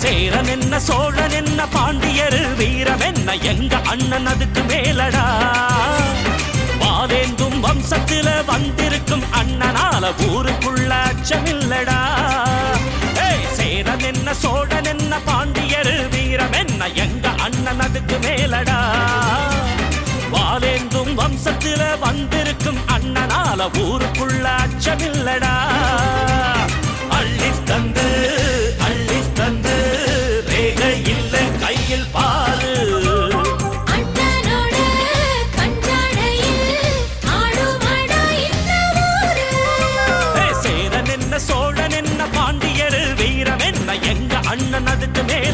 சேரன் என்ன சோழன் என்ன பாண்டியர் வீரம் என்ன எங்க அண்ணன் அதுக்கு மேலடா வாலேந்தும் வம்சத்தில வந்திருக்கும் அண்ணனால ஊருக்குள்ள அச்சமில்லடா சேரன் என்ன சோழன் என்ன பாண்டியர் வீரம் என்ன எங்க அண்ணன் அதுக்கு மேலடா வாலேந்தும் வம்சத்தில வந்திருக்கும் அண்ணனால ஊருக்குள்ள அச்சமில்லடா அள்ளி தந்து ரேக இல்ல கையில் பாரு சேரன் என்ன சோழன் என்ன பாண்டியர் வீரம் என்ன எங்க அண்ணன் அதுக்கு மேல